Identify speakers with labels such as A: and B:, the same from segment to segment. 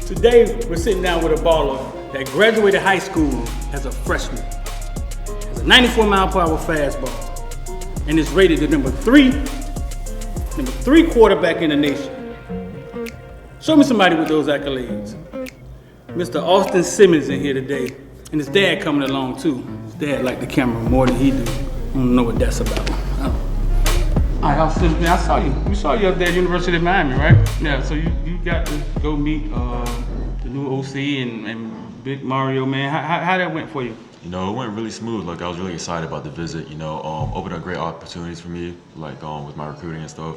A: Today, we're sitting down with a baller that graduated high school as a freshman. Has a 94-mile-per-hour fastball and is rated the number three quarterback in the nation. Show me somebody with those accolades. Mr. Austin Simmons in here today, and his dad coming along too. His dad liked the camera more than he do. I don't know what that's about. All right, Austin, I saw you. We saw you up there at University of Miami, right? Yeah, so you got to go meet the new OC and Big Mario, man. How that went for you?
B: You know, it went really smooth. Like, I was really excited about the visit. You know, opened up great opportunities for me, like with my recruiting and stuff.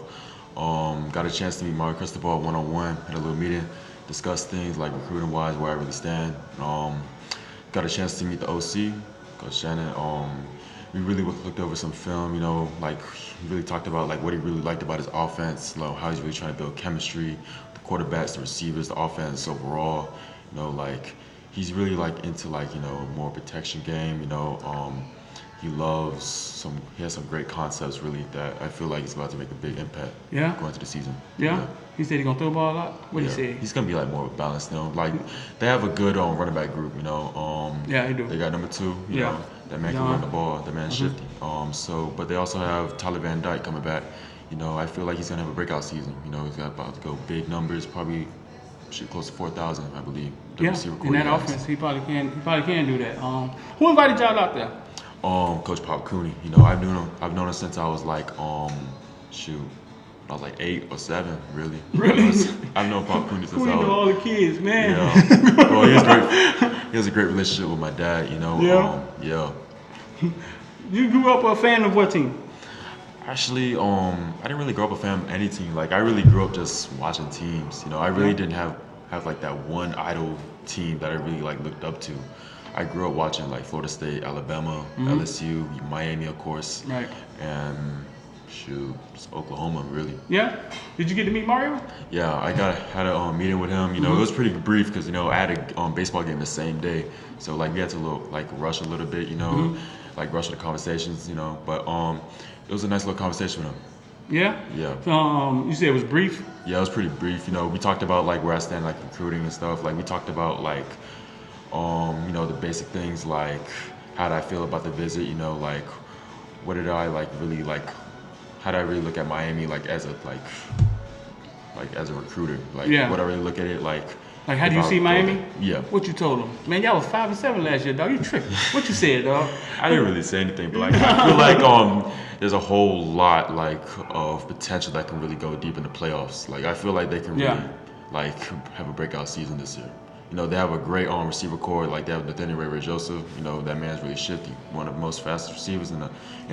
B: Got a chance to meet Mario Cristobal one-on-one, had a little meeting, discuss things like recruiting-wise, where I really stand. Got a chance to meet the OC, Coach Shannon. We really looked over some film, you know, like he really talked about like what he really liked about his offense, you know, how he's really trying to build chemistry, the quarterbacks, the receivers, the offense overall, you know, like he's really like into like, you know, more protection game, you know, he has some great concepts really that I feel like he's about to make a big impact going into the season.
A: Yeah? He said he's gonna throw the ball a lot? What did he say?
B: He's gonna be like more balanced, you know, like they have a good running back group, you know.
A: Yeah, they do.
B: They got number 2, you know. That man can run the ball. That man's shifty. But they also have Tyler Van Dyke coming back. You know, I feel like he's gonna have a breakout season. You know, he's about to go big numbers, probably shoot close to 4,000, I believe.
A: In that offense, he probably can do that. Who invited y'all out there?
B: Coach Pahokee. You know, I've known him since I was like, I was like 8 or 7, really.
A: Really?
B: I've known Pahokee since I was.
A: You know all the kids, man.
B: Yeah. Well, he has a great relationship with my dad. You know.
A: Yeah. You grew up a fan of what team?
B: Actually, I didn't really grow up a fan of any team. Like, I really grew up just watching teams. You know, I really didn't have like that one idol team that I really like looked up to. I grew up watching like Florida State, Alabama, LSU, Miami, of course, and just Oklahoma, really.
A: Yeah. Did you get to meet Mario?
B: Yeah, I had a meeting with him. You know, it was pretty brief because you know I had a baseball game the same day, so like we had to rush a little bit. You know, like rush the conversations. You know, but it was a nice little conversation with him.
A: Yeah?
B: Yeah.
A: You said it was brief?
B: Yeah, it was pretty brief. You know, we talked about like where I stand like recruiting and stuff. Like we talked about like you know, the basic things like how did I feel about the visit, you know, like what did I like really like, how did I really look at Miami like as a as a recruiter, like what I really look at it like
A: how do you see Miami?
B: Yeah.
A: What you told them? Man, y'all was 5-7 last year, dog. You tripping. What you said, dog?
B: I didn't really say anything, but like I feel like there's a whole lot like of potential that can really go deep in the playoffs. Like I feel like they can really like have a breakout season this year. You know, they have a great receiver core. Like they have Nathaniel Ray Joseph. You know, that man's really shifty. One of the most fastest receivers in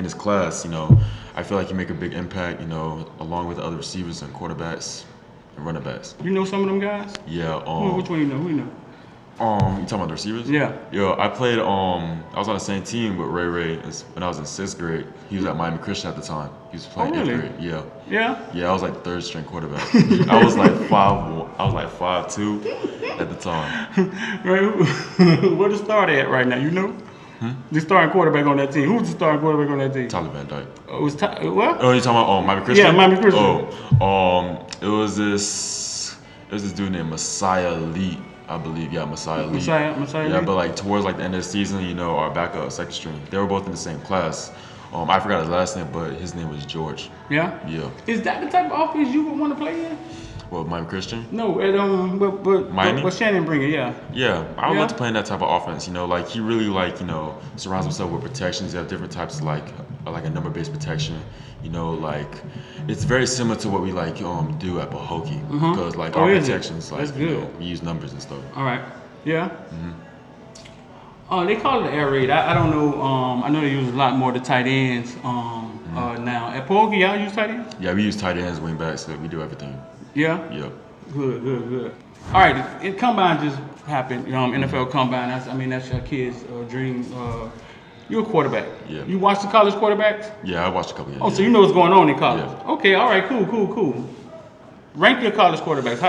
B: his class. You know, I feel like he make a big impact. You know, along with the other receivers and quarterbacks and running backs.
A: You know some of them guys?
B: Yeah.
A: Which one you know? Who you know?
B: You talking about the receivers?
A: Yeah.
B: Yo, I played. I was on the same team with Ray when I was in 6th grade. He was at Miami Christian at the time. He was playing 8th grade. Yeah.
A: Yeah.
B: Yeah, I was like 3rd string quarterback. I was like 5'2" at the time.
A: Right. Where the start at right now? You know? The starting quarterback on that team. Who's the starting quarterback on that team?
B: Tyler Van Dyke.
A: What?
B: Oh, you talking about Miami Christian?
A: Yeah, Miami Christian.
B: It was this dude named Messiah Lee, I believe. Yeah, Messiah Lee.
A: Messiah
B: Yeah,
A: Lee?
B: but like towards like the end of the season, you know, our backup 2nd string, they were both in the same class. I forgot his last name, but his name was George.
A: Yeah?
B: Yeah.
A: Is that the type of offense you would want to play in?
B: Well, Miami Christian?
A: No, but Shannon Bringer, yeah.
B: Yeah, I would love to play in that type of offense. You know, like he really like, you know, surrounds himself with protections. You have different types of like a number-based protection. You know, like it's very similar to what we like do at Pahokee because like our protections, like you know, we use numbers and stuff.
A: All right. Yeah. They call it the air raid. I don't know. I know they use a lot more the tight ends now. At Pahokee, y'all use tight ends?
B: Yeah, we use tight ends, wing backs, so we do everything.
A: Yeah?
B: Yep.
A: Good. All right, Combine just happened. NFL Combine, that's your kid's dream. You're a quarterback. Yeah. You watch the college quarterbacks?
B: Yeah, I watched a couple of
A: so you know what's going on in college. Yeah. Okay, all right, cool. Rank your college quarterbacks.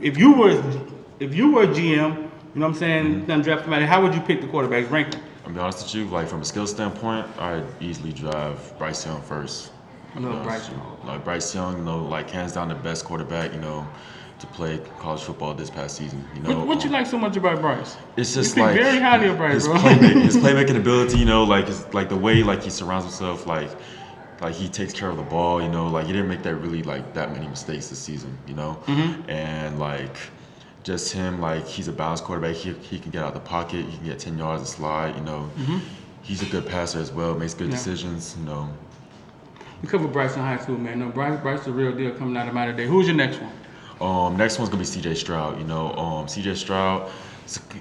A: If you were a GM, you know what I'm saying, done draft somebody, how would you pick the quarterbacks? Rank them.
B: I'll be honest with you, like from a skill standpoint, I'd easily drive Bryce Young first.
A: I love Bryce Young.
B: Like Bryce Young, you know, like hands down the best quarterback, you know. to play college football this past season. You know,
A: What you like so much about Bryce?
B: it's just
A: You
B: like
A: speak very highly of Bryce,
B: his
A: bro.
B: his playmaking ability. You know, like the way like he surrounds himself, like he takes care of the ball. You know, like he didn't make that many mistakes this season. You know, and like just him, like he's a balanced quarterback. He can get out the pocket. He can get 10 yards and slide. You know, he's a good passer as well. Makes good decisions. You know.
A: You covered Bryce in high school, man. No, Bryce the real deal coming out of Mater Day. Who's your next one?
B: Next one's gonna be C.J. Stroud. You know, C.J. Stroud.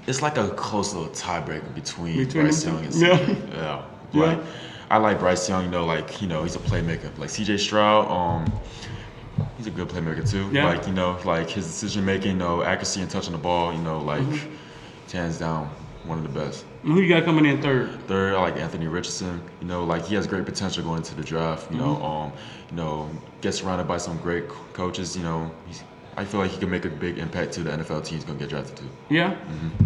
B: It's like a close little tiebreaker between Bryce Young and C.J. Yeah. Like, I like Bryce Young. You know, like he's a playmaker. Like C.J. Stroud. He's a good playmaker too.
A: Yeah.
B: Like like his decision making, accuracy and touching the ball. Like hands down one of the best.
A: Who you got coming in third?
B: Third, I like Anthony Richardson. Like he has great potential going into the draft. Gets surrounded by some great coaches. I feel like he can make a big impact to the NFL team he's gonna get drafted to.
A: Yeah.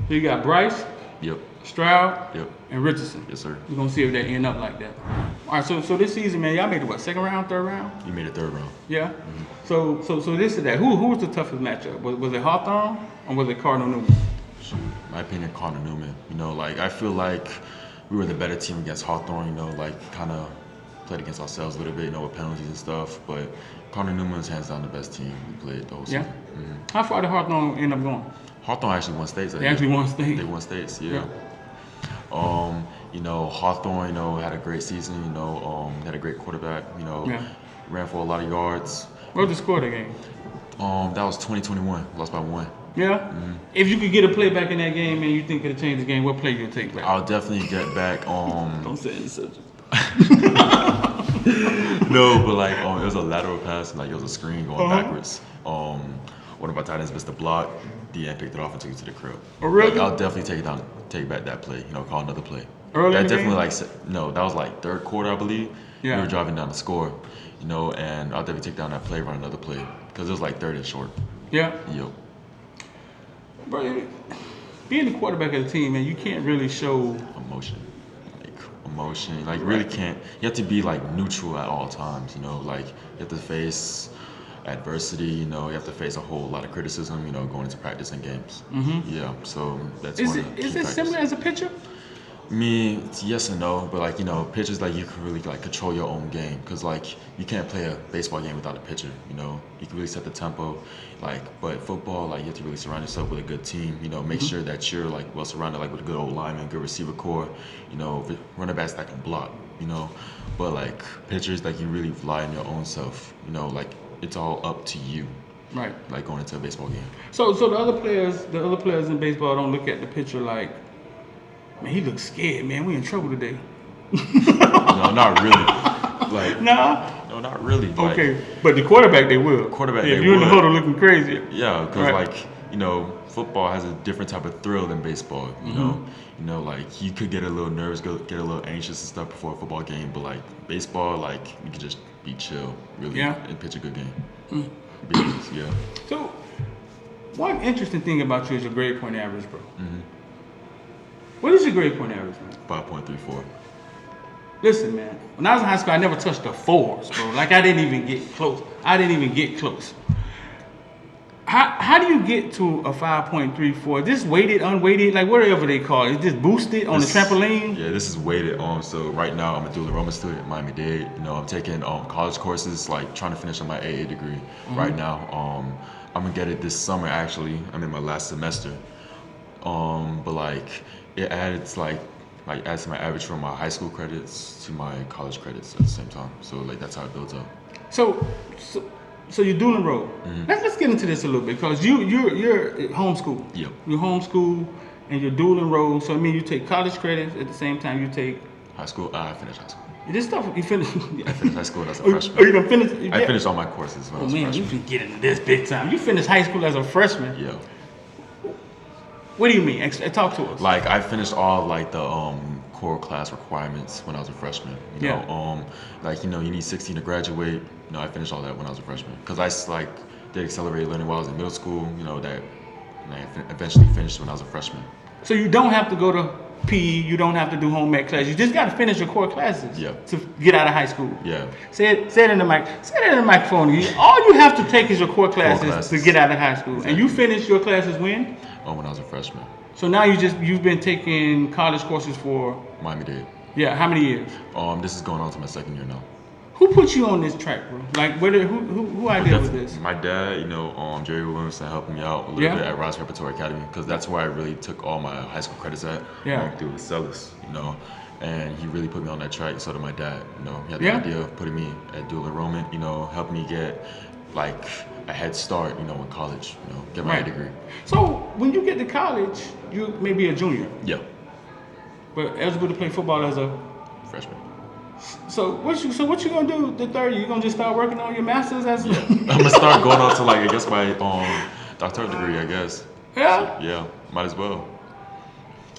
A: So you got Bryce.
B: Yep.
A: Stroud.
B: Yep.
A: And Richardson.
B: Yes, sir.
A: We're gonna see if they end up like that. All right. So this season, man, y'all made it what? Second round, third round?
B: You made it third round.
A: Yeah. So this is that. Who was the toughest matchup? Was it Hawthorne or was it Cardinal Newman?
B: Shoot, my opinion, Connor Newman. Like I feel like we were the better team against Hawthorne. Like kind of played against ourselves a little bit, with penalties and stuff. But Connor Newman's hands down the best team we played the whole season.
A: How far did Hawthorne end up going?
B: Hawthorne actually won states.
A: They actually won states.
B: They won states, yeah. Hawthorne, had a great season. Had a great quarterback. Ran for a lot of yards.
A: What was the score of the game?
B: That was 2021. Lost by 1.
A: Yeah. If you could get a play back in that game and you think it'll change the game, what play you take back?
B: I'll definitely get back.
A: Don't say any such.
B: No, but like it was a lateral pass, and like it was a screen going backwards. One of our tight ends missed the block. DN picked it off and took it to the crib.
A: Oh, really?
B: Like, I'll definitely take back that play. Call another play.
A: Early in
B: that
A: the
B: definitely
A: game?
B: no, that was like third quarter, I believe.
A: Yeah.
B: We were driving down the score. And I'll definitely take down that play, run another play, because it was like third and short.
A: Yeah.
B: Yep.
A: Bro, being the quarterback of the team, man, you can't really show
B: emotion. Like you really can't. You have to be like neutral at all times. Like you have to face adversity. You have to face a whole lot of criticism. Going into practice and games. Yeah. So that's
A: Is
B: one
A: it
B: of the key
A: is it
B: factors.
A: similar as a pitcher?
B: It's yes and no, but like pitchers, like you can really like control your own game, because like you can't play a baseball game without a pitcher. You can really set the tempo, but football, like you have to really surround yourself with a good team. Make sure that you're like well surrounded, like with a good old lineman, good receiver core. Running backs that can block. But like pitchers, like you really rely on your own self. Like it's all up to you.
A: Right.
B: Like going into a baseball game.
A: So the other players in baseball don't look at the pitcher like, man, he looks scared, man. We in trouble today.
B: No, not really. Like
A: Nah.
B: no, not really.
A: Okay, but the quarterback they will.
B: Quarterback
A: yeah,
B: they
A: you're in the
B: would.
A: huddle looking crazy.
B: Yeah, because
A: Right.
B: football has a different type of thrill than baseball. Like you could get a little nervous, get a little anxious and stuff before a football game, but like baseball, like you could just be chill, really, and pitch a good game. Yeah.
A: So, one interesting thing about you is your grade point average, bro. What is your grade point average, man?
B: 5.34.
A: Listen, man. When I was in high school, I never touched the 4s, bro. Like I didn't even get close. How do you get to a 5.34? This weighted, unweighted, like whatever they call it. Is this boosted on the trampoline?
B: Yeah, this is weighted. So right now I'm a dual enrollment student at Miami-Dade. I'm taking college courses, like trying to finish on my AA degree right now. I'm gonna get it this summer. Actually, I'm in my last semester. But like it adds adds to my average from my high school credits to my college credits at the same time. So like that's how it builds up.
A: So you're dual enrolled. Let's get into this a little bit, because you're homeschooled.
B: Yep.
A: You're homeschooled and you're dual enrolled. So I mean you take college credits at the same time you take
B: High school. I finished high school.
A: this stuff. You finish.
B: I finished high school as a
A: Oh,
B: freshman.
A: you done finished?
B: I finished all my courses when I
A: Oh
B: was a
A: man, you
B: freshman.
A: can get into this big time. You finished high school as a freshman.
B: Yeah.
A: What do you mean? Talk to us.
B: Like I finished all like the core class requirements when I was a freshman. You need 16 to graduate. I finished all that when I was a freshman, because I did accelerated learning while I was in middle school. And I eventually finished when I was a freshman.
A: So you don't have to go to PE. You don't have to do home ec class. You just got to finish your core classes
B: Yeah.
A: to get out of high school.
B: Yeah.
A: Say it in the mic. Say it in the microphone. All you have to take is your core classes to get out of high school. And you finished your classes when?
B: When I was a freshman.
A: So now you've been taking college courses for
B: Miami-Dade.
A: Yeah, how many years?
B: This is going on to my second year now.
A: Who put you on this track, bro? Like, who idea was this?
B: My dad, Jerry Williamson helped me out a little bit at Ross Repertory Academy because that's where I really took all my high school credits at. Through the Celis, and he really put me on that track. So did my dad, he had the idea of putting me at dual enrollment, helped me get like a head start, in college, get my degree.
A: So when you get to college, you may be a junior.
B: Yeah.
A: But eligible to play football as a
B: freshman.
A: So what you gonna do the third year? You gonna just start working on your masters as?
B: Yeah. I'm gonna start going on to I guess my doctorate degree. I guess.
A: Yeah.
B: So, yeah. Might as well.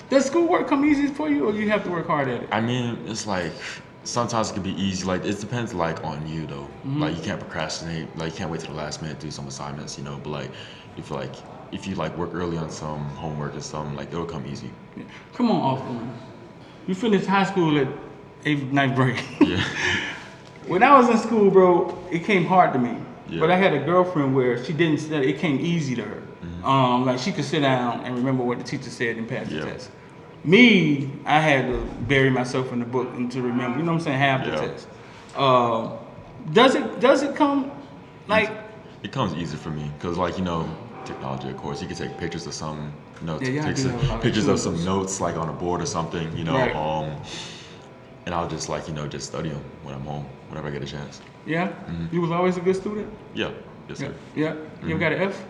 A: Does schoolwork come easy for you, or you have to work hard at it?
B: I mean, it's sometimes it can be easy. It depends on you though.
A: Mm-hmm.
B: You can't procrastinate. You can't wait to the last minute to do some assignments. But if you work early on some homework and something, it'll come easy.
A: Yeah. Come on, Austin. You finished high school at 8th, 9th grade.
B: Yeah.
A: When I was in school, bro, it came hard to me.
B: Yeah.
A: But I had a girlfriend where she didn't study. It came easy to her.
B: Mm-hmm.
A: She could sit down and remember what the teacher said and pass the test. Me, I had to bury myself in the book and to remember. You know what I'm saying? Half the test. Does it come
B: It comes easy for me because technology, of course. You can take pictures of something, take some pictures of some notes on a board or something, and I'll just just study them when I'm home, whenever I get a chance.
A: Yeah?
B: Mm-hmm.
A: You was always a good student?
B: Yeah. Yes, sir.
A: Yeah?
B: Mm-hmm.
A: You ever got an F?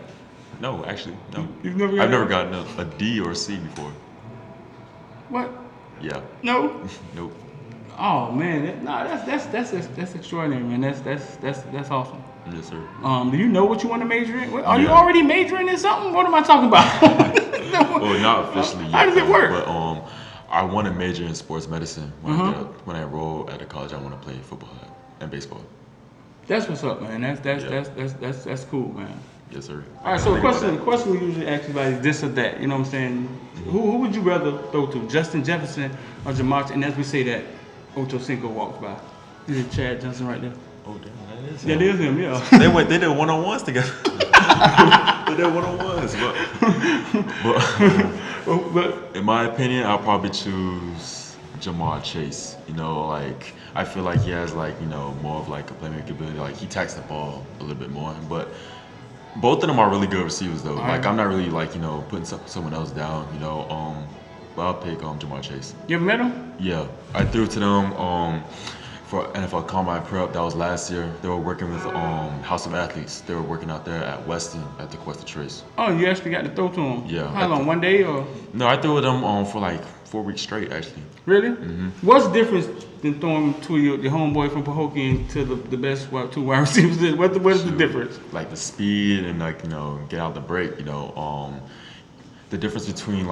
B: No, actually, no.
A: You've never
B: I've never gotten a D or a C before.
A: What?
B: Yeah.
A: No?
B: Nope.
A: Oh man, that's extraordinary, man. That's awesome.
B: Yes, sir.
A: Do you know what you want to major in? Are you already majoring in something? What am I talking about?
B: Well, not officially yet.
A: How does it work?
B: But I want to major in sports medicine when I enroll at the college. I want to play football and baseball.
A: That's what's up, man. That's cool, man.
B: Yes, sir.
A: All right, so the question we usually ask you is this or that. You know what I'm saying?
B: Mm-hmm.
A: Who would you rather throw to, Justin Jefferson or Jamar? And as we say that, Ocho Cinco walks by. This is Chad Johnson right there.
B: Oh, damn, that is him.
A: That is him, yeah.
B: They did one-on-ones together. They did one-on-ones, but in my opinion, I'll probably choose Jamar Chase. I feel like he has more of a playmaking ability. He attacks the ball a little bit more, but both of them are really good receivers though. I'm not really putting someone else down. But I'll pick Jamar Chase.
A: You ever met him?
B: Yeah, I threw to them for NFL Combine Prep. That was last year. They were working with House of Athletes. They were working out there at Weston at the Quest of Trace.
A: Oh, you actually got to throw to him?
B: Yeah.
A: How long? One day or?
B: No, I threw with them for 4 weeks straight actually.
A: Really?
B: Mm-hmm.
A: What's the difference than throwing to your homeboy from Pahokee to the best two wide receivers? What is the difference?
B: The speed and get out the break. The difference between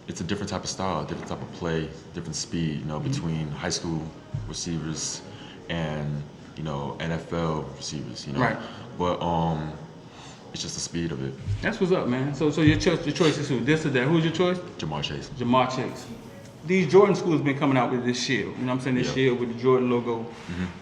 B: it's a different type of style, different type of play, different speed. Between high school receivers and NFL receivers.
A: Right.
B: But it's just the speed of it.
A: That's what's up, man. So your choice is who? This or that? Who's your choice?
B: Jamar Chase.
A: Jamar Chase. These Jordan schools been coming out with this shield. You know what I'm saying? This shield with the Jordan logo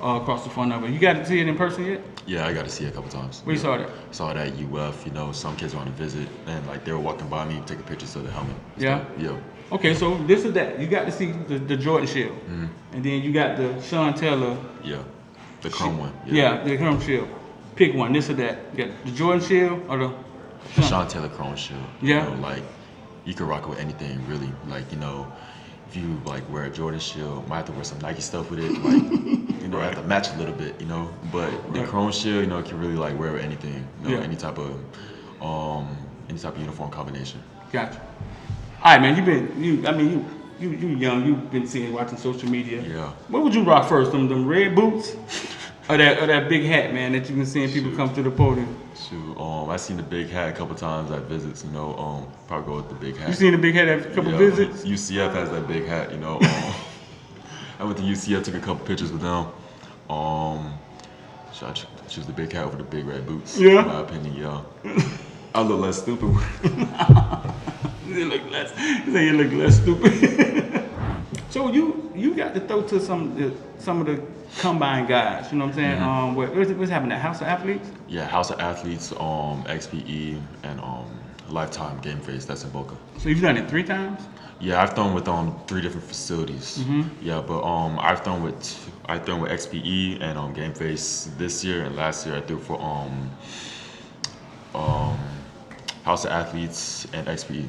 A: across the front of it. You got to see it in person yet?
B: Yeah, I got to see it a couple times.
A: Where you saw that?
B: Saw it at UF. Some kids were on a visit and they were walking by me taking pictures of the helmet.
A: Yeah?
B: Yeah.
A: Okay, so this or that. You got to see the Jordan shield. Mm-hmm. And then you got the Sean Taylor.
B: Yeah. The chrome one.
A: Yeah, the chrome shield. Pick one, this or that. You got the Jordan shield or the
B: Sean Taylor chrome shield.
A: Yeah.
B: You could rock it with anything really. If you wear a Jordan shield, might have to wear some Nike stuff with it. Have to match a little bit, But the chrome shield, can really wear with anything. Any type of uniform combination.
A: Gotcha. All right, man. You young. You've been watching social media.
B: Yeah.
A: What would you rock first? Them red boots, or that big hat, man, that you've been seeing people come to the podium?
B: Shoot, I seen the big hat a couple times at visits. Probably go with the big hat.
A: You seen the big hat at a couple visits?
B: UCF has that big hat. I went to UCF, took a couple pictures with them. Should I choose the big hat over the big red boots?
A: Yeah.
B: In my opinion, yeah. I look less stupid.
A: you look less stupid. So you got to throw to some of the combine guys. You know what I'm saying? What's happening at House of Athletes?
B: Yeah, House of Athletes, XPE, and Lifetime Game Face. That's in Boca.
A: So you've done it 3 times?
B: Yeah, I've thrown with 3 different facilities. Yeah, but I've thrown with XPE and Game Face this year, and last year I threw for House of Athletes and XPE.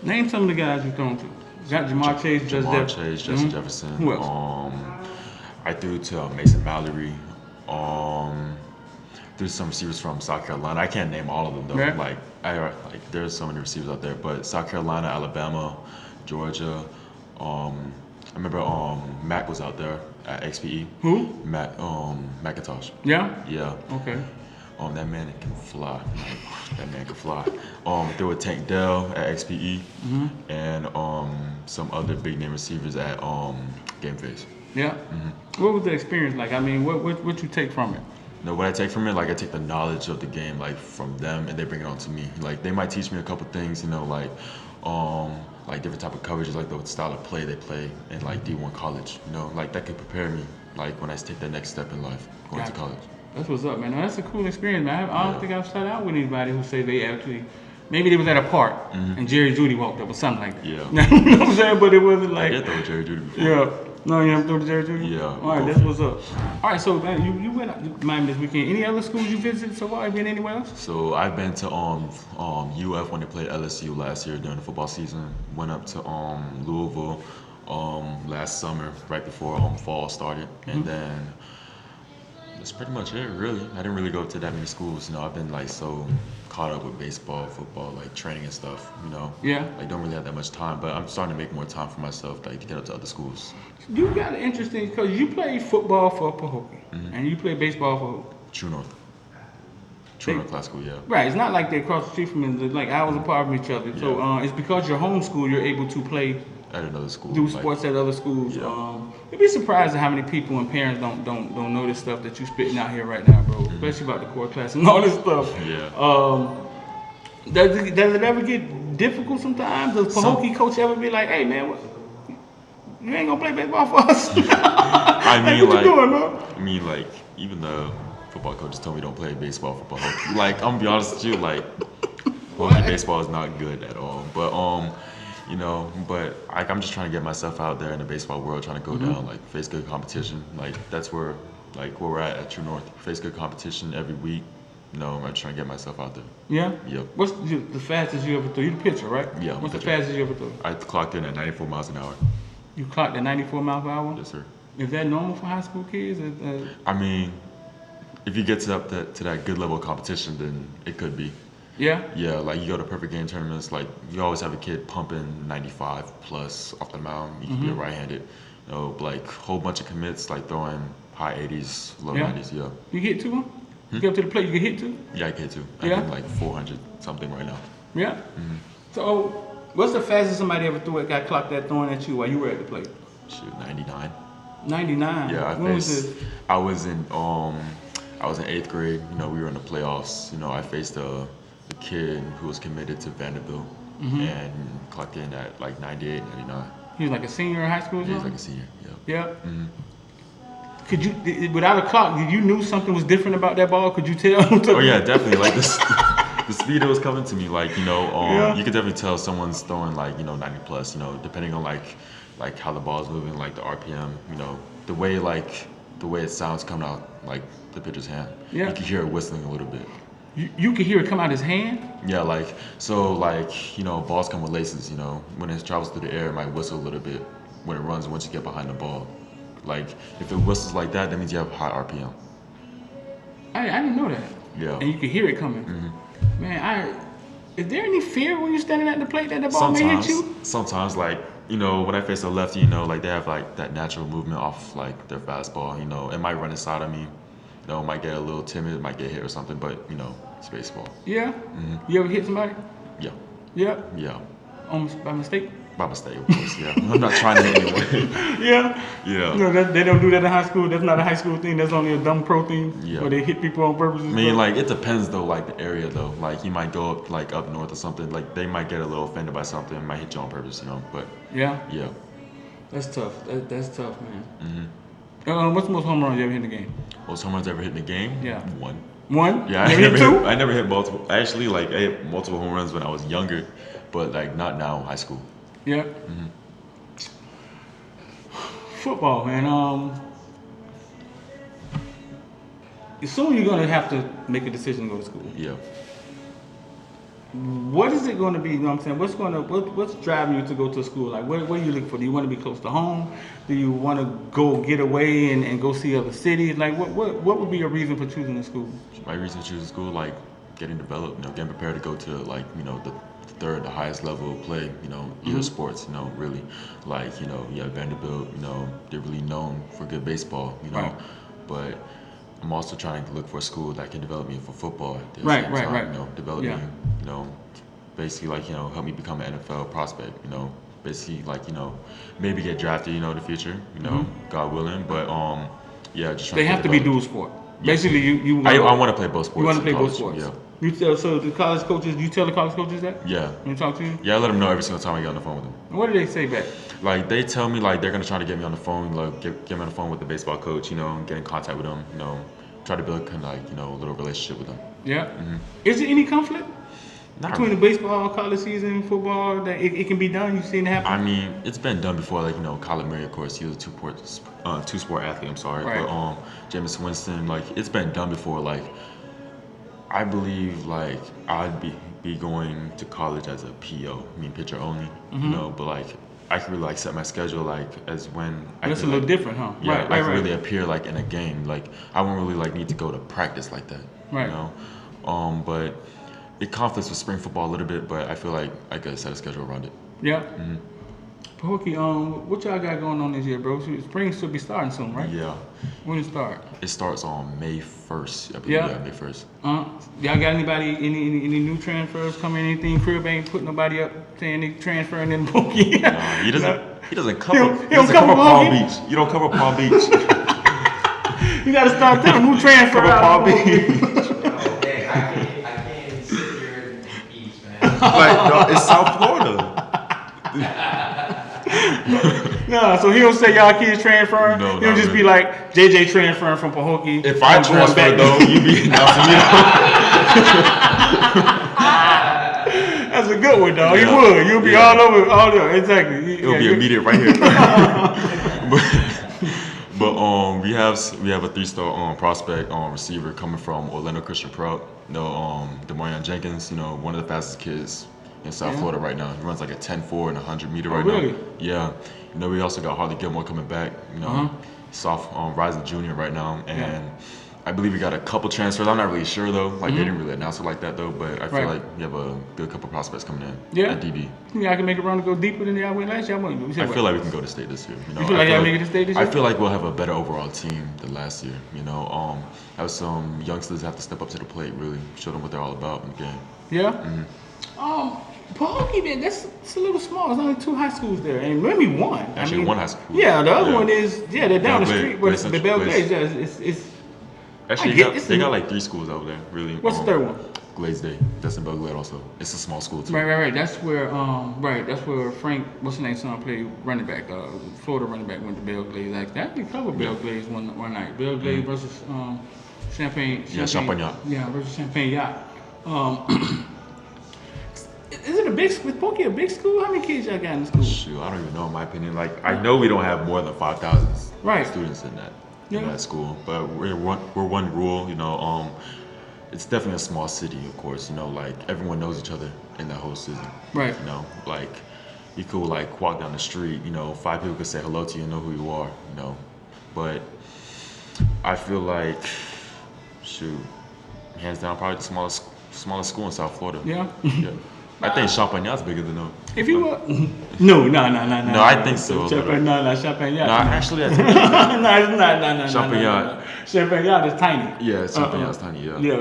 A: Name some of the guys you've thrown to. You got Jamar Chase,
B: Justin Jefferson.
A: Who else?
B: I threw to Mason Mallory. There's some receivers from South Carolina. I can't name all of them though.
A: Yeah.
B: There's so many receivers out there, but South Carolina, Alabama, Georgia. I remember Mac was out there at XPE.
A: Who?
B: Mac McIntosh.
A: Yeah.
B: Yeah.
A: Okay.
B: That man can fly. That man can fly. There were Tank Dell at XPE, and some other big name receivers at Game Face.
A: Yeah. What was the experience like? I mean, what you take from it?
B: What I take from it, I take the knowledge of the game, from them, and they bring it on to me. They might teach me a couple things, different type of coverages, the style of play they play in D1 college. That could prepare me, when I take that next step in life, going to college.
A: That's what's up, man. That's a cool experience, man. I don't think I've sat out with anybody who say they actually, maybe they was at a park and Jerry Judy walked up or something like that.
B: Yeah.
A: You know what I'm saying? But it wasn't
B: I did throw Jerry Judy before.
A: Yeah. No, you haven't thrown to Darrell Streeter?
B: Yeah.
A: All right, that's what's up. All right, so man, you went out to Miami this weekend. Any other schools you visited so far? Have you been anywhere else?
B: So I've been to UF when they played LSU last year during the football season. Went up to Louisville last summer, right before fall started, and then that's pretty much it, really. I didn't really go to that many schools. I've been so caught up with baseball, football, training and stuff.
A: Yeah.
B: Don't really have that much time, but I'm starting to make more time for myself, to get up to other schools.
A: You got an interesting, because you played football for Pahokee, and you played baseball for
B: True North. True North Classical, yeah.
A: Right, it's not like they're across the street from me, hours apart from each other. So it's because you're homeschooled, you're able to play
B: at another school.
A: Do sports at other schools.
B: Yeah.
A: You'd be surprised at how many people and parents don't know this stuff that you spitting out here right now, bro. Especially about the core class and all this stuff.
B: Yeah.
A: Does it ever get difficult sometimes? Does Pahokee coach ever be like, "Hey man, you ain't gonna play baseball for us"?
B: I mean,
A: what you doing, bro?
B: Even the football coaches told me don't play baseball for Pahokee. I'm gonna be honest with you, Pahokee baseball is not good at all. But but I'm just trying to get myself out there in the baseball world, trying to go down, face good competition. That's where we're at True North. Face good competition every week. I'm trying to get myself out there.
A: Yeah?
B: Yep.
A: What's the fastest you ever threw? You're the pitcher, right?
B: Yeah.
A: What's the fastest you ever threw?
B: I clocked in at 94 miles an hour.
A: You clocked at 94 miles per hour?
B: Yes, sir.
A: Is that normal for high school kids?
B: I mean, if you get to that good level of competition, then it could be.
A: Yeah?
B: Yeah, you go to perfect game tournaments, you always have a kid pumping 95 plus off the mound. You can be a right-handed. Whole bunch of commits, throwing high 80s, low 90s, yeah.
A: You hit to them? You get up to the plate, you get hit to?
B: Yeah, I get to.
A: Yeah?
B: I'm 400 something right now.
A: Yeah? So, what's the fastest somebody ever threw got clocked that throwing at you while you were at the plate?
B: Shoot, 99.
A: 99?
B: Yeah,
A: when was this?
B: I was in 8th grade. We were in the playoffs. I faced a kid who was committed to Vanderbilt and clocked in at 98, 99.
A: He was a senior in high school or something?
B: He was a senior, yeah.
A: Yeah?
B: Mm-hmm.
A: Could you, without a clock, you knew something was different about that ball? Could you tell?
B: Oh yeah, definitely. The speed it was coming to me, you could definitely tell someone's throwing 90 plus, depending on how the ball's moving, the RPM, the way it sounds coming out the pitcher's hand.
A: Yeah.
B: You can hear it whistling a little bit.
A: You could hear it come out his hand?
B: Yeah, balls come with laces, when it travels through the air, it might whistle a little bit when it runs once you get behind the ball. If it whistles like that, that means you have high RPM.
A: I didn't know that.
B: Yeah.
A: And you could hear it coming. Man, is there any fear when you're standing at the plate that the ball may hit you?
B: Sometimes, when I face a lefty, they have that natural movement off their fastball. It might run inside of me. Might get a little timid, might get hit or something, but it's baseball.
A: Yeah. You ever hit somebody?
B: Yeah.
A: Yeah.
B: Yeah.
A: By mistake?
B: Baba State, of course. Yeah, I'm not trying to hit anyone.
A: Yeah.
B: Yeah.
A: No, they don't do that in high school. That's not a high school thing. That's only a dumb pro thing.
B: Yeah.
A: Where they hit people on purpose.
B: I mean, like it depends though, like the area though. Like you might go up like up north or something. Like they might get a little offended by something, might hit you on purpose, you know. But
A: yeah.
B: That's
A: tough. That's tough, man.
B: Mm-hmm.
A: What's the most home runs you ever hit in the game?
B: Most home runs ever hit in the game?
A: Yeah.
B: One. Yeah, I never hit multiple. Actually, like I hit multiple home runs when I was younger, but like not now in high school.
A: Yeah.
B: Mm-hmm.
A: Football, man. Soon you're gonna have to make a decision to go to school.
B: Yeah.
A: What is it going to be? You know what I'm saying? What's driving you to go to school? Like, what are you looking for? Do you want to be close to home? Do you want to go get away and go see other cities? Like, what would be your reason for choosing the school?
B: My reason for choosing school, like getting developed, getting prepared to go to like, the third, the highest level of play, either sports, really. Like, you have Vanderbilt, they're really known for good baseball,
A: Right.
B: But I'm also trying to look for a school that can develop me for football at the
A: Right.
B: same time, develop me, basically like, help me become an NFL prospect, basically like, maybe get drafted, in the future, God willing. But just trying
A: They have to be dual sport.
B: Yes.
A: Basically,
B: I want to play both sports.
A: You want to play
B: college,
A: both sports.
B: Yeah.
A: You tell the college coaches that?
B: Yeah.
A: When you talk to you?
B: Yeah, I let them know every single time I get on the phone with them.
A: What do they say back?
B: Like they tell me like they're gonna try to get me on the phone, like get me on the phone with the baseball coach, and get in contact with them, try to build kind of like a little relationship with them.
A: Yeah.
B: Mm-hmm.
A: Is there any conflict
B: Not
A: between
B: really.
A: the baseball, college season, football? That it can be done. You've seen it happen.
B: I mean, it's been done before. Like Kyler Murray, of course, he was a two-sport athlete. I'm sorry,
A: Right.
B: but Jameis Winston, like it's been done before. Like I believe like I'd be going to college as a PO, pitcher only, but like I could really like set my schedule like as when
A: That's
B: I could,
A: a little different, huh?
B: Yeah,
A: Right.
B: I could really appear like in a game. Like I won't really like need to go to practice like that.
A: Right.
B: But it conflicts with spring football a little bit, but I feel like I could set a schedule around it.
A: Yeah.
B: Mm-hmm.
A: Pahokee, what y'all got going on this year, bro? Spring should be starting soon, right?
B: Yeah.
A: When it start?
B: It starts on May 1st. I believe,
A: Yeah.
B: May 1st.
A: Y'all got anybody, any new transfers coming? Anything? Crib ain't putting nobody up saying they transferring in Pahokee.
B: No, he doesn't. He doesn't cover.
A: He don't cover
B: Palm
A: Pahokee?
B: Beach. You don't cover Palm Beach.
A: You gotta start telling them who transfer
B: Cover
A: out.
B: Palm Beach.
C: Hey, I can't sit here and beach, man.
B: Like no, it's South Florida.
A: No, so he don't say y'all kids transferring.
B: No,
A: He'll
B: not
A: just
B: really.
A: be like JJ transferring from Pahokee.
B: If I
A: I'm going
B: transfer
A: back.
B: though, you be announcing me.
A: That's a good one, dog.
B: Yeah.
A: You would. You'll be
B: Yeah.
A: all over. Exactly.
B: It'll be immediate right here. but we have a 3-star prospect receiver coming from Orlando Christian Prep. Demarion Jenkins. One of the fastest kids in South
A: Yeah.
B: Florida right now. He runs like a 10.4 and 100 meter
A: Oh,
B: right
A: really?
B: now. Yeah. We also got Harley Gilmore coming back. Soft rising junior right now, and I believe we got a couple transfers. I'm not really sure though. Like they didn't really announce it like that though. But I feel
A: Right.
B: like we have a good couple prospects coming in.
A: Yeah.
B: At DB.
A: Y'all can make a run to go deeper than y'all went last year.
B: I feel like we can go to state this year.
A: You feel like y'all make it to state this year?
B: I feel like we'll have a better overall team than last year. Have some youngsters have to step up to the plate, really show them what they're all about in the game.
A: Yeah. Pahokee, man, it's a little small. There's only 2 high schools there, and maybe one.
B: Actually, one high school.
A: Yeah, the other
B: Yeah.
A: one is they're down the street, but it's the Belle
B: Glaze.
A: Glaze. Yeah, it's
B: Actually, they got like 3 schools over there, really.
A: What's the third one?
B: Glaze Day. That's in Belle Glade also. It's a small school too.
A: Right. That's where Frank, what's his name, son played running back. Florida running back went to Belle Glaze. Like that, we covered Belle Glaze one night. Belle Glaze versus Champagne.
B: Yeah, Champagne Yacht.
A: Yeah, versus Champagne Yacht. Is it a big school? Is Pahokee a big school? How many kids y'all got in the school?
B: Shoot, I don't even know. In my opinion, like I know we don't have more than 5,000
A: Right.
B: students in that
A: Yeah.
B: in that school, but we're one rule. It's definitely a small city, of course. Like everyone knows each other in that whole city.
A: Right.
B: Like you could like walk down the street. 5 people could say hello to you and know who you are. But I feel like, shoot, hands down, probably the smallest school in South Florida.
A: Yeah.
B: Yeah. I think Champagnat's bigger than them.
A: If you were, no.
B: No, I think so.
A: Champagnat, no, Champagnat.
B: No, actually, I think
A: No, it's not.
B: Champagnat.
A: Champagnat is tiny.
B: Yeah, Champagnat's tiny. Yeah.
A: Yeah,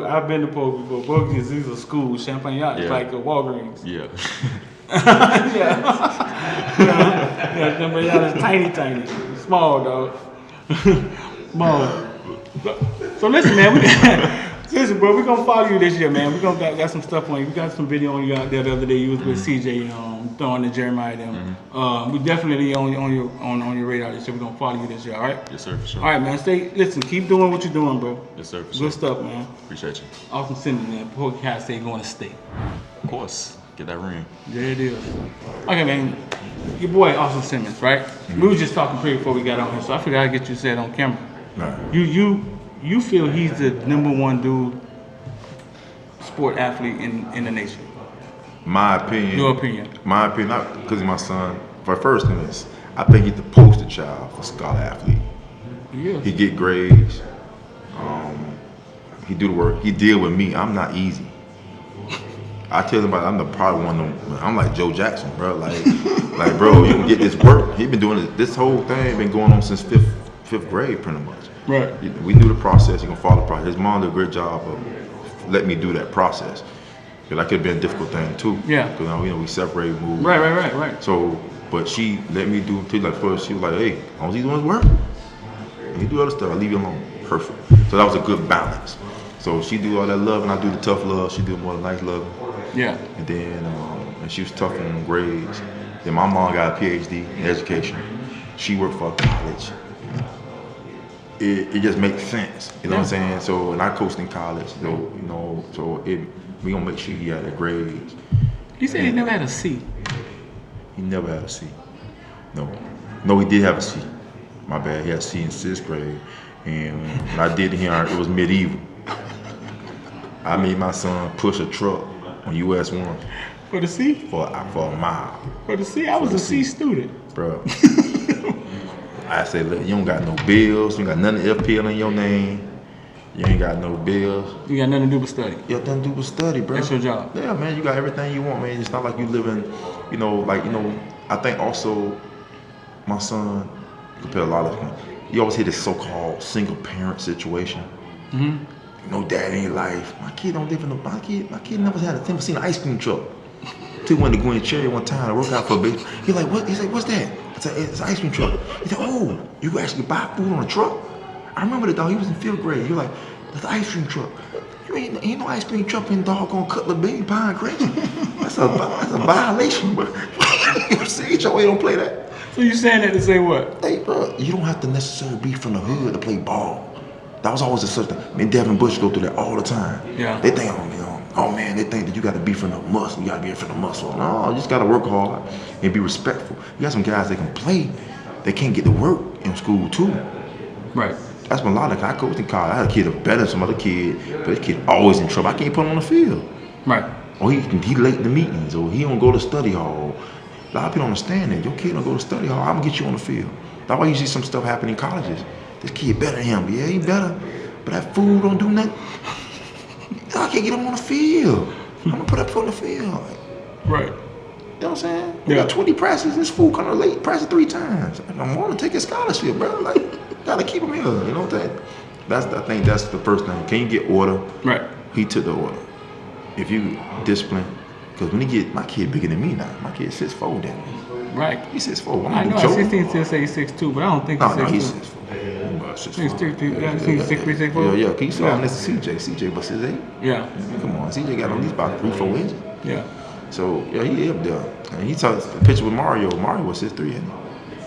A: I've been to Pahokee before. Pahokee is a school. Champagnat is
B: Yeah.
A: like a Walgreens.
B: Yeah.
A: Yeah, Champagnat is tiny. Small, dog. Small. So listen, man. Listen, bro, we're gonna follow you this year, man. We got some stuff on you. We got some video on you out there the other day. You was with CJ, throwing the Jeremiah them. We definitely on your radar this year. We're gonna follow you this year, all right?
B: Yes, sir, for sure.
A: All right, man. Listen, keep doing what you're doing, bro.
B: Yes, sir, for sure.
A: Good stuff, man.
B: Appreciate you.
A: Austin Simmons, man. Pahokee High State going to state.
B: Of course. Get that ring.
A: There it is. Okay, man. Your boy Austin Simmons, right? We was just talking pretty before we got on here, so I forgot to get you said on camera.
D: Nah.
A: You feel he's the #1 dude, sport athlete in the nation?
D: My opinion.
A: Your opinion?
D: My opinion, not because he's my son. But first thing is, I think he's the poster child for scholar athlete.
A: Yeah.
D: He get grades. He do the work. He deal with me. I'm not easy. I tell him I'm probably one of them. I'm like Joe Jackson, bro. Like bro, you can get this work. He been doing this whole thing been going on since fifth grade, pretty much.
A: Right.
D: We knew the process. He gonna follow the process. His mom did a great job of letting me do that process. Cause that could have been a difficult thing too.
A: Yeah.
D: Cause we separated, moved.
A: Right.
D: So, but she let me do things like first. She was like, "Hey, as long as he's doing his work, and he do other stuff, I leave you alone." Perfect. So that was a good balance. So she do all that love, and I do the tough love. She do more the nice love.
A: Yeah.
D: And then, and she was tough on grades. Then my mom got a PhD in education. She worked for a college. It just makes sense, you know what I'm saying? So, and I coached in college, so we gonna make sure he had the grades.
A: He said he never had a C.
D: He never had a C. No, he did have a C. My bad, he had a C in 6th grade. And when I did here, it was medieval. I made my son push a truck on US 1
A: For the C?
D: for a mile.
A: For the C? I was a C student.
D: Bro. I said, look, you don't got no bills, you ain't got nothing FPL in your name, you ain't got no bills.
A: You got nothing to do but study.
D: You got nothing to do but study, bro.
A: That's your job.
D: Yeah, man, you got everything you want, man. It's not like you living, I think also my son, compared a lot of them, you always hear this so-called single parent situation. Mm-hmm. No dad ain't life. My kid don't live in my kid never seen an ice cream truck. He went to Gwen Cherry one time to work out for a bit. He's like, what? He's like, what's that? I said, it's an ice cream truck. He said, oh, you actually buy food on a truck? I remember the dog, he was in 5th grade. He was like, that's an ice cream truck. You ain't no ice cream truck in doggone Cutler Bay, Pine Creek. That's a violation, bro. See, HOA don't play that.
A: So you saying that to say what?
D: Hey, bro, you don't have to necessarily be from the hood to play ball. That was always a such thing. Me and Devin Bush go through that all the time. Yeah. They think, they think that you got to be from the muscle. You got to be from the muscle. No, you just got to work hard and be respectful. You got some guys that can play, they can't get to work in school too.
A: Right.
D: That's when a lot of I coached in college. I had a kid that's better than some other kid, but this kid always in trouble. I can't put him on the field.
A: Right.
D: Or he late to meetings, or he don't go to study hall. A lot of people don't understand that. Your kid don't go to study hall, I'm gonna get you on the field. That's why you see some stuff happening in colleges. This kid better than him. Yeah, he better, but that fool don't do nothing. I can't get him on the field. I'm gonna put that foot on the field.
A: Right.
D: You know what I'm saying? We
A: Yeah.
D: got 20 practices. This fool coming late, practice 3 times. I want to take his scholarship, bro. Like, gotta keep him here. You know what I'm saying? I think that's the first thing. Can you get order?
A: Right.
D: He took the order. If you discipline, because when he get, my kid bigger than me now. My kid 6'4" then.
A: Right.
D: He's 6'4".
A: I know. 16 still say he's 6'2", but I don't think he's 6'2".
D: He's 6'4".
A: He's 6'3", yeah, he's 6'3", 6'4".
D: Yeah. Can you saw him next to CJ? CJ was his 8.
A: Yeah.
D: Come on, CJ got at least about 3-4 inches.
A: Yeah.
D: So yeah, he up there. And he took the picture with Mario. Mario was 6'3", and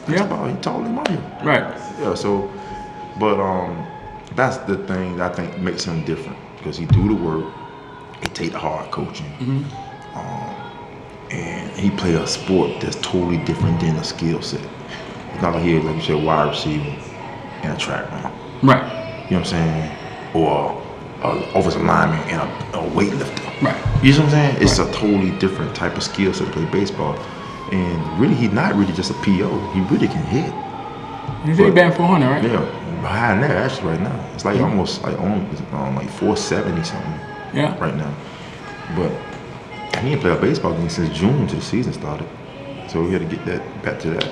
D: he taller than Mario.
A: Right.
D: Yeah. So, but that's the thing that I think makes him different, because he do the work, he take the hard coaching, and he play a sport that's totally different than a skill set. It's not like he, like you said, wide receiver and a track runner.
A: Right.
D: You know what I'm saying? Or an offensive lineman and a weightlifter.
A: Right.
D: You know what I'm saying? It's a totally different type of skill set to play baseball. And really, he's not really just a PO. He really can hit.
A: He's really batting 400, right?
D: Yeah, higher than that actually right now. It's like almost like on like 470 something.
A: Yeah.
D: Right now. But he didn't play a baseball game since June till the season started. So we had to get that back to that.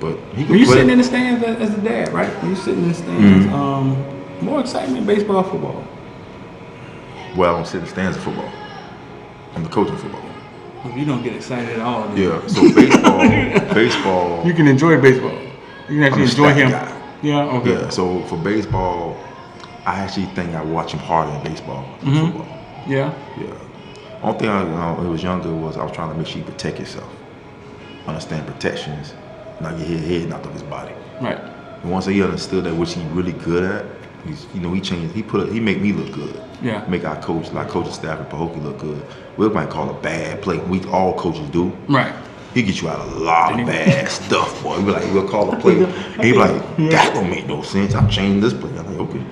D: But he could
A: When you
D: play.
A: sitting in the stands as a dad, right? When you sitting in the stands, more excitement in baseball or football?
D: Well, I'm sitting in the stands of football. I'm the coach of football.
A: Well, you don't get excited at all. Then.
D: Yeah. So baseball.
A: You can enjoy baseball. You can actually
D: I'm a
A: enjoy
D: stat
A: him.
D: guy.
A: Yeah. Okay.
D: Yeah. So for baseball, I actually think I watch him harder in baseball than football.
A: Yeah.
D: Yeah. Only thing when I was younger was I was trying to make sure you protect yourself. Understand protections, not get his head knocked off his body.
A: Right.
D: And once he understood that, which he really good at, he changed. He make me look good.
A: Yeah.
D: Make our coaching staff at Pahokee look good. We might call a bad play. We all coaches do.
A: Right.
D: He get you out of a lot of bad stuff, boy. We'll call a play. And he be like, that don't make no sense. I'm changing this play. I'm like, okay.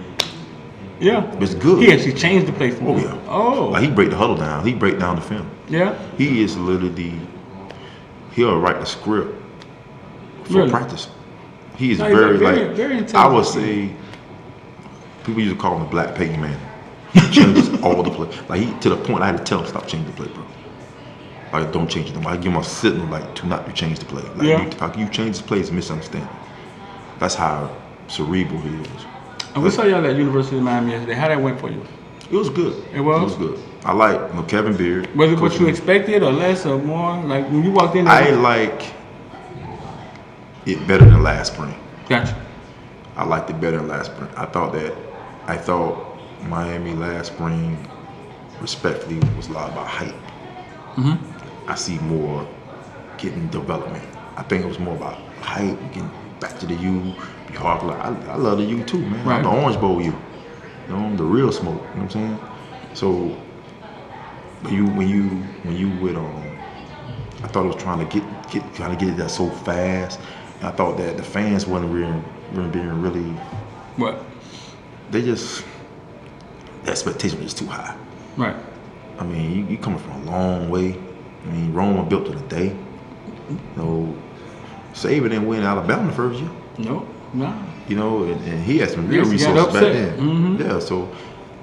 A: Yeah.
D: It's good.
A: He actually changed the play for
D: Oh
A: me.
D: yeah.
A: Oh.
D: Like he break the huddle down. He break down the film.
A: Yeah.
D: He is literally. He'll write the script for
A: Really?
D: practice. He is
A: No, he's
D: very
A: very intelligent.
D: I would say people used to call him the Black Peyton Manning. He changes all the play. Like he to the point I had to tell him stop changing the play, bro. Like don't change it. I give him a signal like to not to change the play. Like
A: Yeah.
D: how can you change the play is a misunderstanding. That's how cerebral he is.
A: And we saw y'all at University of Miami yesterday. How that went for you?
D: It was good.
A: It was?
D: It was good. I like Kevin Beard.
A: Was it what
D: coaching
A: you
D: me.
A: expected or less or more? Like when you walked in there?
D: I like it better than last spring.
A: Gotcha.
D: I liked it better than last spring. I thought Miami last spring, respectfully, was a lot about hype. I see more getting development. I think it was more about hype, getting back to the U, be hard. I love the U too, man.
A: Right.
D: I'm the Orange Bowl U. You know, the real smoke. You know what I'm saying? So when you with I thought it was trying to get that so fast. And I thought that the fans wasn't being really.
A: What?
D: They just the expectation was too high.
A: Right.
D: I mean, you coming from a long way. I mean, Rome was built to the day. You know, Saban didn't win Alabama the first year.
A: No. No.
D: You know, and he had some real
A: Yes, he got
D: resources back
A: upset.
D: then. Yeah, so,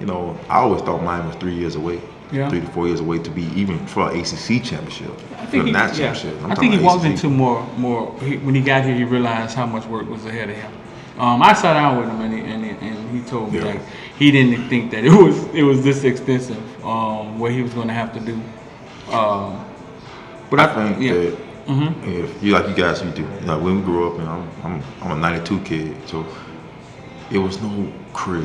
D: you know, I always thought Miami was 3 years away.
A: Yeah.
D: 3 to 4 years away to be even for an ACC championship.
A: I think he,
D: not
A: yeah.
D: championship. I'm
A: I think he
D: talking
A: walked
D: ACC.
A: into more. When he got here, he realized how much work was ahead of him. I sat down with him and he told me
D: Yeah.
A: like he didn't think that it was this extensive. What he was going to have to do. But
D: I think
A: yeah.
D: that if you like you guys, you do. Like when we grew up, and I'm a '92 kid, so it was no crib,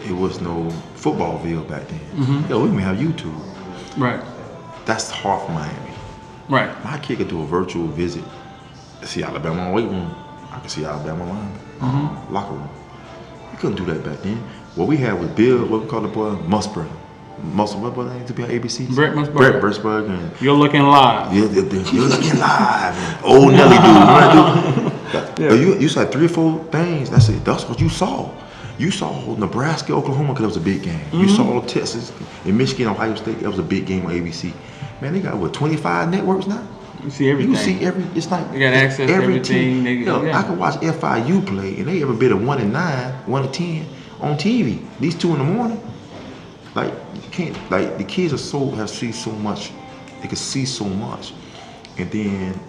D: it was no Footballville back then. Yeah, we didn't have YouTube.
A: Right.
D: That's hard for Miami.
A: Right.
D: My kid could do a virtual visit to see Alabama weight room. I could see Alabama line, locker room. We couldn't do that back then. What we had was Bill, what we call the boy, Musburger. What boy name to be on ABC?
A: Brett Musburger.
D: Brett Musburger. And
A: You're looking live.
D: you're looking live. And old Nelly dude. Remember that dude? You saw 3 or 4 things. That's it. That's what you saw. You saw Nebraska, Oklahoma, because it was a big game. You saw Texas and Michigan, Ohio State. That was a big game on ABC. Man, they got, 25 networks now?
A: You see everything.
D: You see it's like
A: They got access to
D: every
A: everything.
D: team.
A: Yeah.
D: I can watch FIU play, and they ever been a 1-9, 1-10 on TV. These 2 in the morning, like you can't. Like the kids have seen so much. They can see so much, and then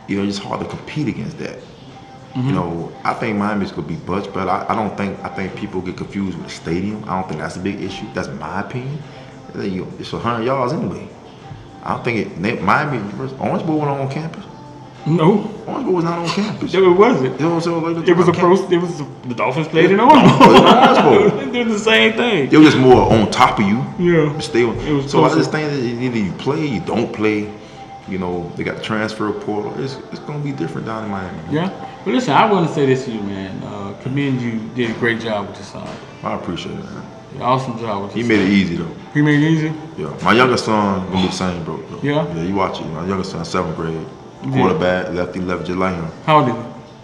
D: it's hard to compete against that. You know, I think Miami's gonna be much better. I think people get confused with the stadium. I don't think that's a big issue. That's my opinion. It's 100 yards anyway. I don't think Miami, Orange Bowl wasn't on campus.
A: No.
D: Orange Bowl was not on campus.
A: It wasn't.
D: You know what I'm saying?
A: It was the Dolphins played in Orange
D: It was Orange Bowl.
A: They're the same thing.
D: It was just more on top of you.
A: Yeah.
D: Stay on.
A: It was
D: So I
A: closer.
D: just think that either you play, you don't play. You know, they got the transfer portal. It's gonna be different down in Miami.
A: Yeah. But listen, I want to say this to you, man. Commend you. Did a great job with your son.
D: I appreciate it, man.
A: Awesome job with
D: He
A: your
D: made
A: son.
D: it easy though.
A: He made it easy?
D: Yeah. My youngest son gonna be the same, bro.
A: Yeah?
D: Yeah, you watch it. My youngest son, 7th grade. Quarterback, lefty, just like him.
A: How old is he?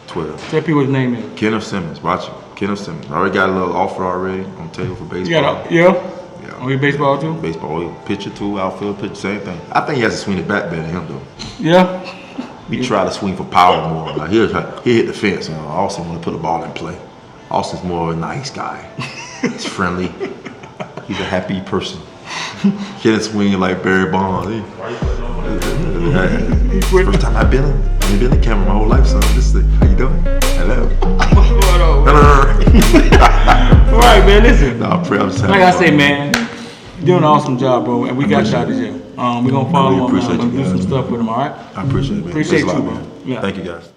D: 12.
A: Tell people what his name is.
D: Kenneth Simmons, watch it. Kenneth Simmons. I already got a little offer already on the table for baseball.
A: You got a, yeah?
D: Yeah.
A: Oh, he baseball too?
D: Baseball, pitcher too, outfield pitcher, same thing. I think he has to swing the bat better than him though.
A: Yeah?
D: He tried to swing for power more. Like he hit the fence. And Austin want to put the ball in play. Austin's more of a nice guy. He's friendly. He's a happy person. Can't swing like Barry Bonds. First time I've been in the camera my whole life, son. This is how you doing? Hello.
A: All right, man. Listen.
D: No, I'm just
A: like I say, man, you're doing an awesome job, bro. And we got you out of jail. We're gonna follow him. We're gonna do some stuff with him. All right.
D: I appreciate it, man.
A: Appreciate you,
D: man.
A: bro. Yeah.
D: Thank you, guys.